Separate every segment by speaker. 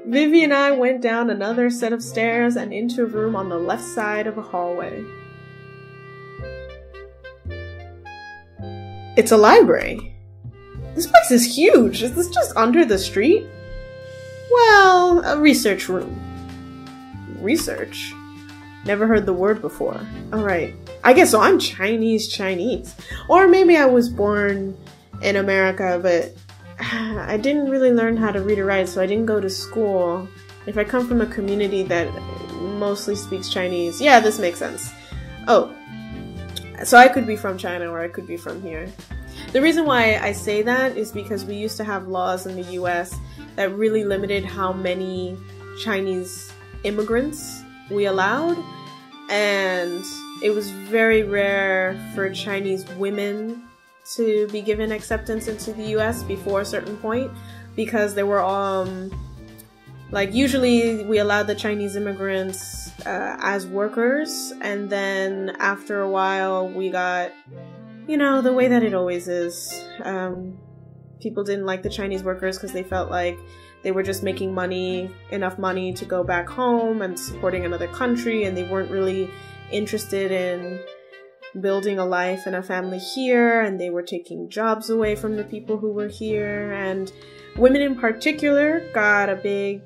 Speaker 1: Vivi and I went down another set of stairs and into a room on the left side of a hallway. It's a library. This place is huge. Is this just under the street? Well, a research room. Research? Never heard the word before. Alright. I guess so I'm Chinese. Or maybe I was born in America, but I didn't really learn how to read or write, so I didn't go to school. If I come from a community that mostly speaks Chinese, yeah, this makes sense. Oh, so I could be from China or I could be from here. The reason why I say that is because we used to have laws in the US that really limited how many Chinese immigrants we allowed, and it was very rare for Chinese women to be given acceptance into the US before a certain point, because there were like usually we allowed the Chinese immigrants as workers, and then after a while we got, you know, the way that it always is. People didn't like the Chinese workers because they felt like they were just making money, enough money to go back home and supporting another country, and they weren't really interested in building a life and a family here, and they were taking jobs away from the people who were here. And women in particular got a big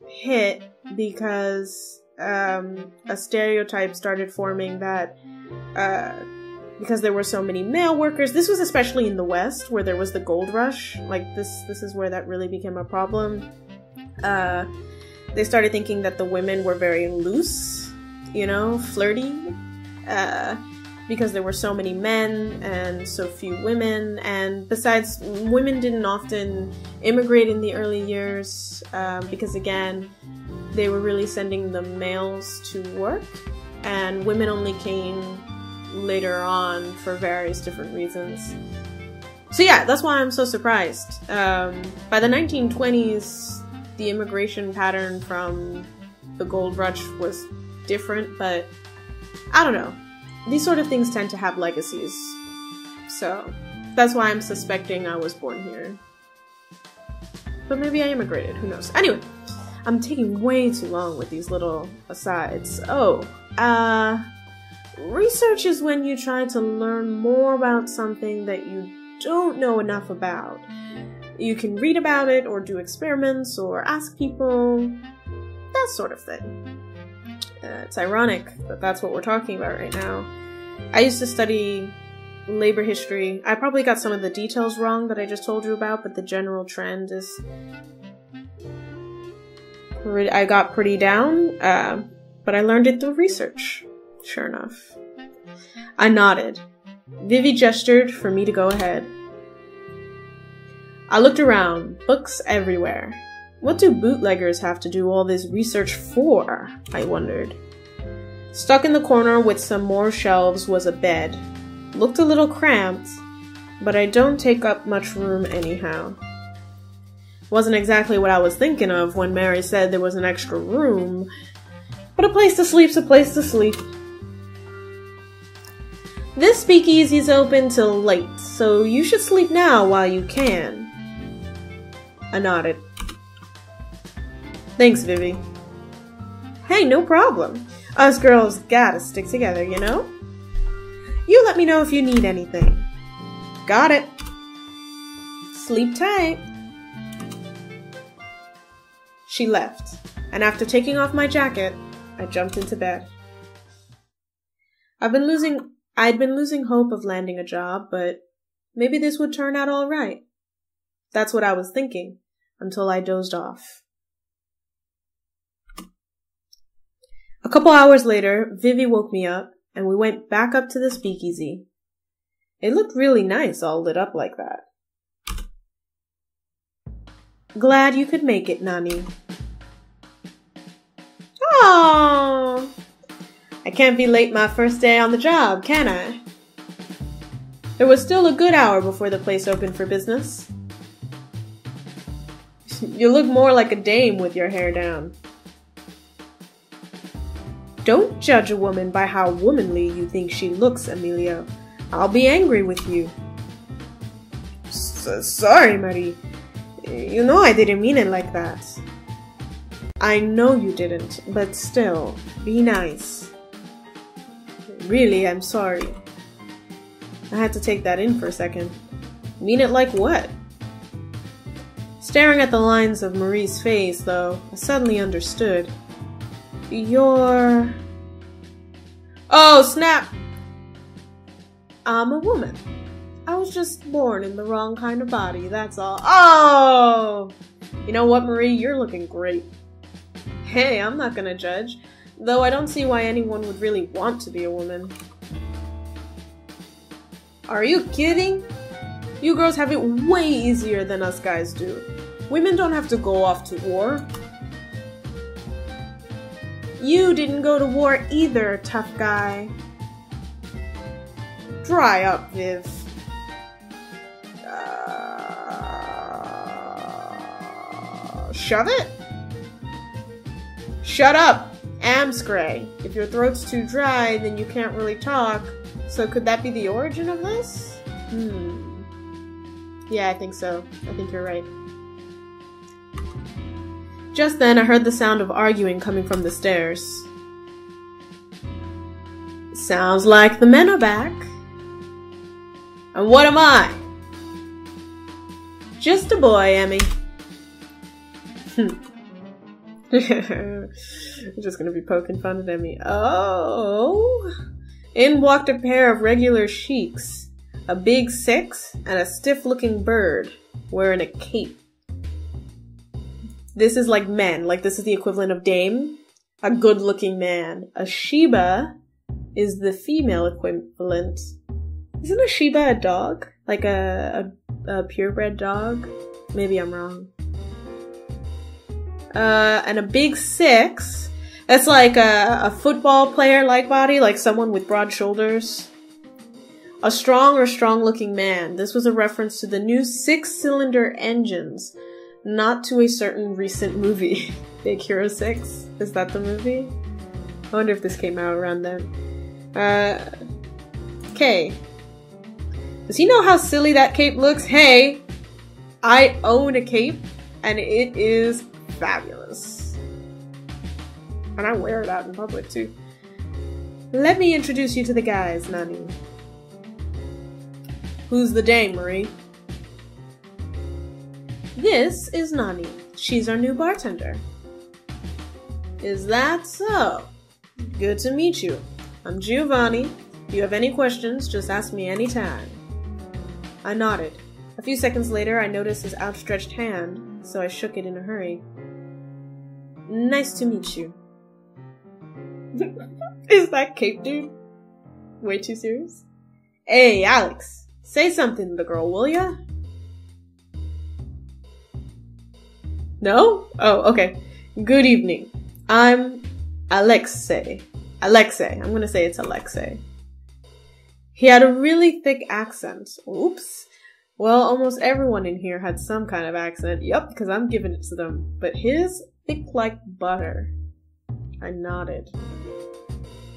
Speaker 1: hit because a stereotype started forming that because there were so many male workers. This was especially in the West, where there was the gold rush. Like this is where that really became a problem. They started thinking that the women were very loose, you know, flirty, because there were so many men and so few women. And besides, women didn't often immigrate in the early years because, again, they were really sending the males to work, and women only came later on for various different reasons. So yeah, that's why I'm so surprised. By the 1920s, the immigration pattern from the gold rush was different, but I don't know. These sort of things tend to have legacies. So that's why I'm suspecting I was born here. But maybe I immigrated, who knows. Anyway, I'm taking way too long with these little asides. Oh, research is when you try to learn more about something that you don't know enough about. You can read about it, or do experiments, or ask people, that sort of thing. It's ironic that that's what we're talking about right now. I used to study labor history. I probably got some of the details wrong that I just told you about, but the general trend is... I got pretty down, but I learned it through research. Sure enough. I nodded. Vivi gestured for me to go ahead. I looked around, books everywhere. What do bootleggers have to do all this research for? I wondered. Stuck in the corner with some more shelves was a bed. Looked a little cramped, but I don't take up much room anyhow. Wasn't exactly what I was thinking of when Mary said there was an extra room, but a place to sleep's a place to sleep. This speakeasy's open till late, so you should sleep now while you can. I nodded. Thanks, Vivi. Hey, no problem. Us girls gotta stick together, you know? You let me know if you need anything. Got it. Sleep tight. She left, and after taking off my jacket, I jumped into bed. I'd been losing hope of landing a job, but maybe this would turn out all right. That's what I was thinking, until I dozed off. A couple hours later, Vivi woke me up, and we went back up to the speakeasy. It looked really nice all lit up like that. Glad you could make it, Nani. Oh, I can't be late my first day on the job, can I? There was still a good hour before the place opened for business. You look more like a dame with your hair down. Don't judge a woman by how womanly you think she looks, Emilio. I'll be angry with you. Sorry, Marie. You know I didn't mean it like that. I know you didn't, but still, be nice. Really, I'm sorry. I had to take that in for a second. Mean it like what? Staring at the lines of Marie's face, though, I suddenly understood. You're... Oh, snap! I'm a woman. I was just born in the wrong kind of body, that's all. Oh! You know what, Marie? You're looking great. Hey, I'm not gonna judge. Though I don't see why anyone would really want to be a woman. Are you kidding? You girls have it way easier than us guys do. Women don't have to go off to war. You didn't go to war either, tough guy. Dry up, Viv. Shove it? Shut up, Amscray. If your throat's too dry, then you can't really talk. So could that be the origin of this? Yeah, I think so. I think you're right. Just then, I heard the sound of arguing coming from the stairs. Sounds like the men are back. And what am I? Just a boy, Emmy. I'm just gonna be poking fun at Emmy. Oh! In walked a pair of regular sheiks. A big six and a stiff-looking bird wearing a cape. This is like men. Like, this is the equivalent of dame. A good-looking man. A Sheba is the female equivalent. Isn't a Sheba a dog? Like a purebred dog? Maybe I'm wrong. And a big six. That's like a football player-like body, like someone with broad shoulders. A strong or strong-looking man. This was a reference to the new 6-cylinder engines, not to a certain recent movie. Big Hero 6? Is that the movie? I wonder if this came out around then. Okay. Does he know how silly that cape looks? Hey! I own a cape, and it is fabulous. And I wear it out in public, too. Let me introduce you to the guys, Nani. Who's the dame, Marie? This is Nani. She's our new bartender. Is that so? Good to meet you. I'm Giovanni. If you have any questions, just ask me anytime. I nodded. A few seconds later, I noticed his outstretched hand, so I shook it in a hurry. Nice to meet you. Is that cape dude way too serious? Hey, Alex. Say something to the girl, will ya? No? Oh, okay. Good evening. I'm Alexei. Alexei. I'm gonna say it's Alexei. He had a really thick accent. Oops. Well, almost everyone in here had some kind of accent. Yup, because I'm giving it to them. But his, thick like butter. I nodded.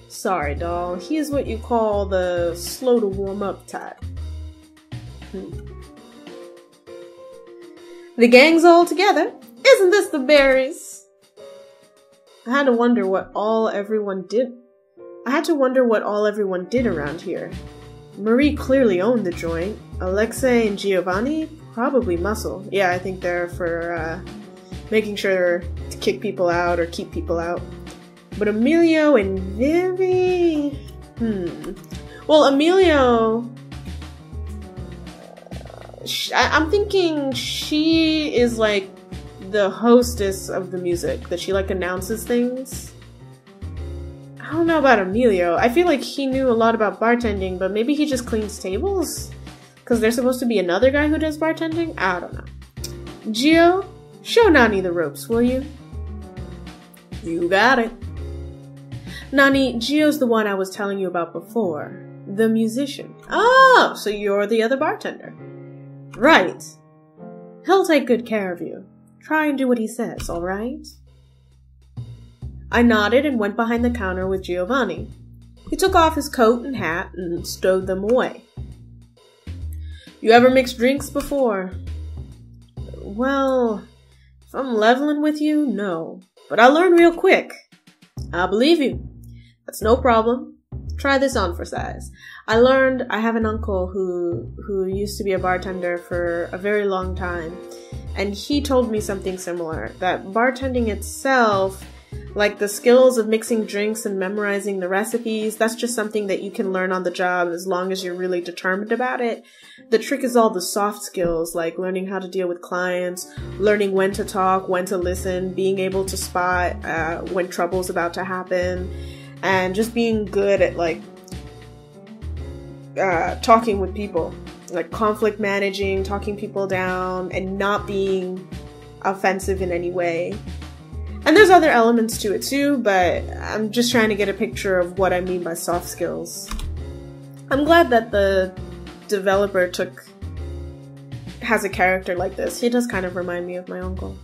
Speaker 1: Sorry, doll. He is what you call the slow to warm up type. The gang's all together. Isn't this the berries? I had to wonder what all everyone did around here. Marie clearly owned the joint. Alexei and Giovanni, probably muscle. Yeah, I think they're for making sure to kick people out or keep people out. But Emilio and Vivi... Well, Emilio... I'm thinking she is like the hostess of the music, that she like announces things. I don't know about Emilio. I feel like he knew a lot about bartending, but maybe he just cleans tables? Because there's supposed to be another guy who does bartending? I don't know. Gio, show Nani the ropes, will you? You got it. Nani, Gio's the one I was telling you about before. The musician. Oh, so you're the other bartender. Right. He'll take good care of you. Try and do what he says, alright? I nodded and went behind the counter with Giovanni. He took off his coat and hat and stowed them away. You ever mixed drinks before? Well, if I'm leveling with you, no. but I learn real quick. I believe you. That's no problem. Try this on for size. I have an uncle who used to be a bartender for a very long time, and he told me something similar, that bartending itself, like the skills of mixing drinks and memorizing the recipes, that's just something that you can learn on the job as long as you're really determined about it. The trick is all the soft skills, like learning how to deal with clients, learning when to talk, when to listen, being able to spot when trouble's about to happen, and just being good at talking with people, like conflict managing, talking people down, and not being offensive in any way. And there's other elements to it too, but I'm just trying to get a picture of what I mean by soft skills. I'm glad that the developer has a character like this. He does kind of remind me of my uncle.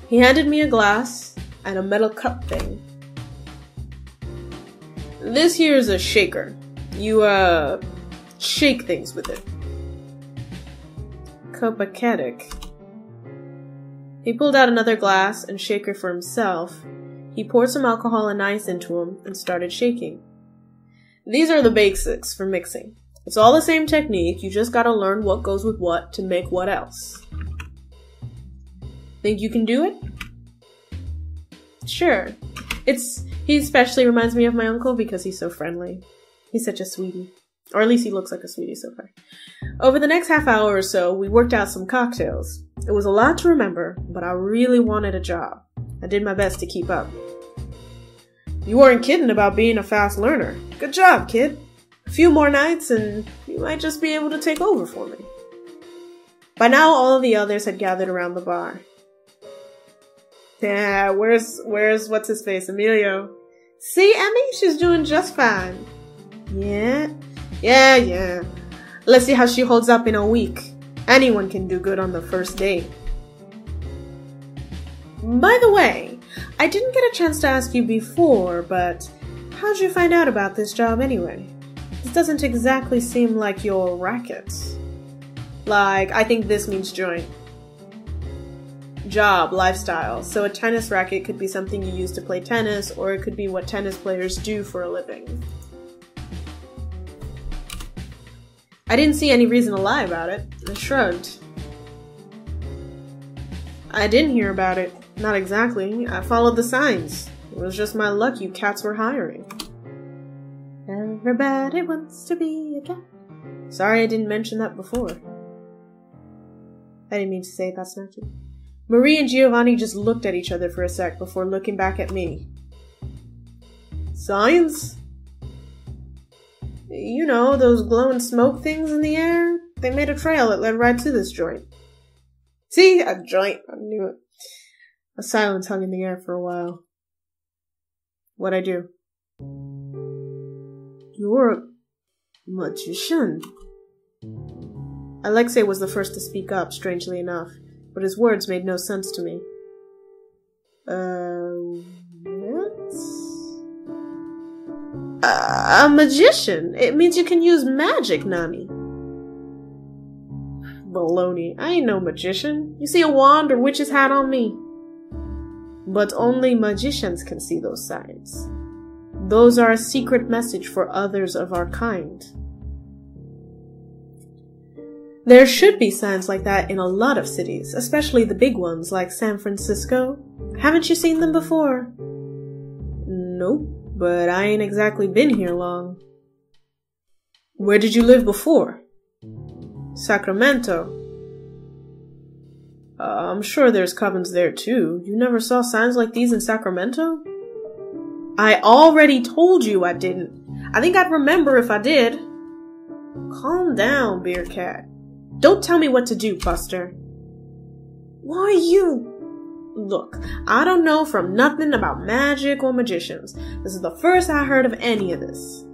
Speaker 1: He handed me a glass and a metal cup thing. This here is a shaker. You, shake things with it. Copacetic. He pulled out another glass and shaker for himself. He poured some alcohol and ice into him and started shaking. These are the basics for mixing. It's all the same technique, you just gotta learn what goes with what to make what else. Think you can do it? Sure. He especially reminds me of my uncle because he's so friendly. He's such a sweetie. Or at least he looks like a sweetie so far. Over the next half hour or so, we worked out some cocktails. It was a lot to remember, but I really wanted a job. I did my best to keep up. You weren't kidding about being a fast learner. Good job, kid. A few more nights and you might just be able to take over for me. By now, all of the others had gathered around the bar. Yeah, where's what's-his-face, Emilio? See, Emmy? She's doing just fine. Yeah. Let's see how she holds up in a week. Anyone can do good on the first date. By the way, I didn't get a chance to ask you before, but how'd you find out about this job anyway? This doesn't exactly seem like your racket. Like, I think this means joint. Job, lifestyle. So a tennis racket could be something you use to play tennis, or it could be what tennis players do for a living. I didn't see any reason to lie about it. I shrugged. I didn't hear about it. Not exactly. I followed the signs. It was just my luck you cats were hiring. Everybody wants to be a cat. Sorry I didn't mention that before. I didn't mean to say it that snarky. Marie and Giovanni just looked at each other for a sec before looking back at me. Signs? You know, those glowing smoke things in the air? They made a trail that led right to this joint. See? A joint. I knew it. A silence hung in the air for a while. What'd I do? You're a magician. Alexei was the first to speak up, strangely enough, but his words made no sense to me. What? A magician. It means you can use magic, Nani. Baloney. I ain't no magician. You see a wand or witch's hat on me? But only magicians can see those signs. Those are a secret message for others of our kind. There should be signs like that in a lot of cities, especially the big ones like San Francisco. Haven't you seen them before? Nope, but I ain't exactly been here long. Where did you live before? Sacramento. I'm sure there's covens there too. You never saw signs like these in Sacramento? I already told you I didn't. I think I'd remember if I did. Calm down, Beer Cat. Don't tell me what to do, Buster. Why you? Look, I don't know from nothing about magic or magicians. This is the first I heard of any of this.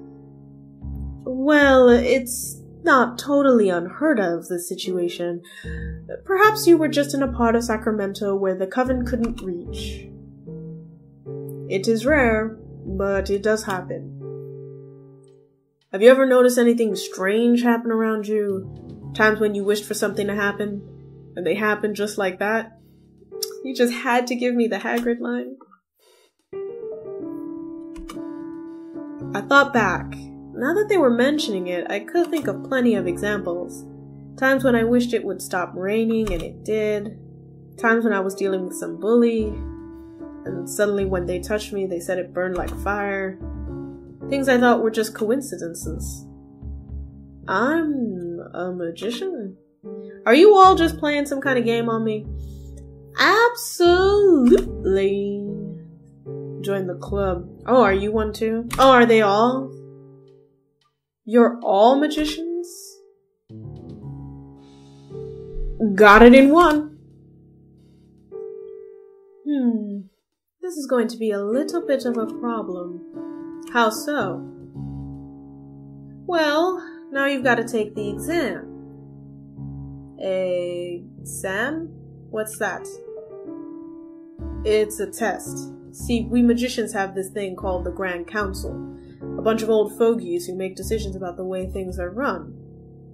Speaker 1: Well, it's not totally unheard of, this situation. Perhaps you were just in a part of Sacramento where the coven couldn't reach. It is rare, but it does happen. Have you ever noticed anything strange happen around you? Times when you wished for something to happen, and they happen just like that? You just had to give me the Hagrid line. I thought back. Now that they were mentioning it, I could think of plenty of examples. Times when I wished it would stop raining, and it did. Times when I was dealing with some bully, and suddenly when they touched me, they said it burned like fire. Things I thought were just coincidences. I'm a magician. Are you all just playing some kind of game on me? Absolutely. Join the club. Oh, are you one too? Oh, are they all? You're all magicians? Got it in one. This is going to be a little bit of a problem. How so? Well, now you've got to take the exam. Exam? What's that? It's a test. See, we magicians have this thing called the Grand Council. A bunch of old fogies who make decisions about the way things are run.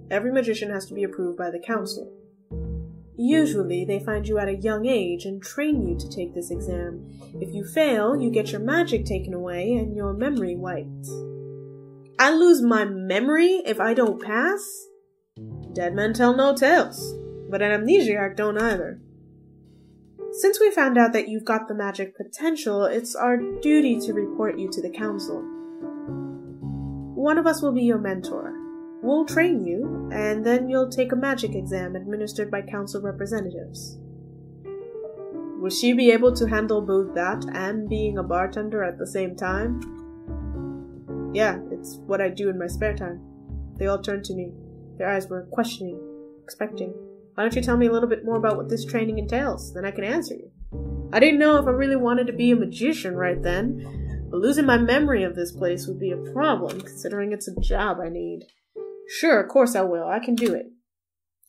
Speaker 1: Every magician has to be approved by the council. Usually, they find you at a young age and train you to take this exam. If you fail, you get your magic taken away and your memory wiped. I lose my memory if I don't pass? Dead men tell no tales, but an amnesiac don't either. Since we found out that you've got the magic potential, it's our duty to report you to the council. One of us will be your mentor. We'll train you, and then you'll take a magic exam administered by council representatives. Will she be able to handle both that and being a bartender at the same time? Yeah, it's what I do in my spare time. They all turned to me. Their eyes were questioning, expecting. Why don't you tell me a little bit more about what this training entails? Then I can answer you. I didn't know if I really wanted to be a magician right then, but losing my memory of this place would be a problem, considering it's a job I need. Sure, of course I will. I can do it.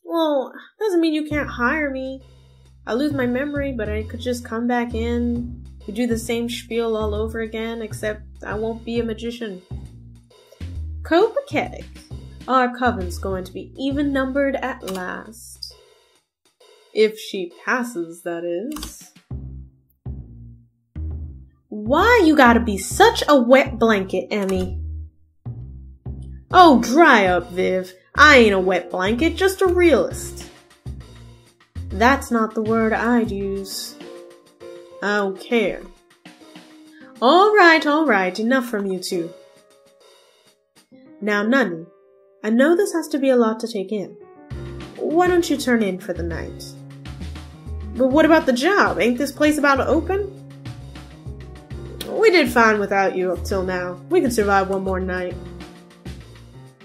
Speaker 1: Well, doesn't mean you can't hire me. I lose my memory, but I could just come back in. We do the same spiel all over again, except I won't be a magician. Copacetic. Our coven's going to be even-numbered at last. If she passes, that is. Why you gotta be such a wet blanket, Emmy? Oh, dry up, Viv. I ain't a wet blanket, just a realist. That's not the word I'd use. I don't care. All right, enough from you two. Now, Nani, I know this has to be a lot to take in. Why don't you turn in for the night? But what about the job? Ain't this place about to open? We did fine without you up till now. We can survive one more night.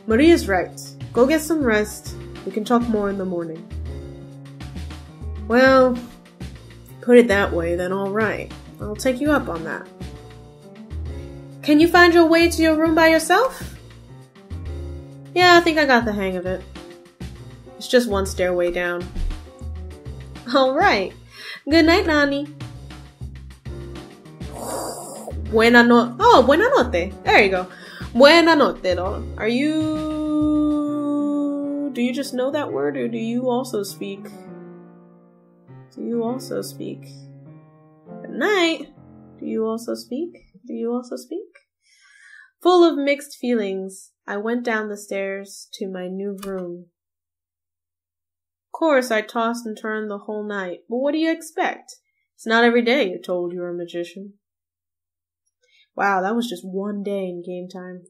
Speaker 1: Maria's right. Go get some rest. We can talk more in the morning. Well, put it that way, then all right. I'll take you up on that. Can you find your way to your room by yourself? Yeah, I think I got the hang of it. It's just one stairway down. All right. Good night, Nani. Buena notte. Oh, buena notte. There you go. Buena notte, no? Are you... Do you just know that word, or do you also speak? Do you also speak? Good night. Do you also speak? Do you also speak? Full of mixed feelings, I went down the stairs to my new room. Of course, I tossed and turned the whole night, but what do you expect? It's not every day you're told you're a magician. Wow, that was just one day in game time.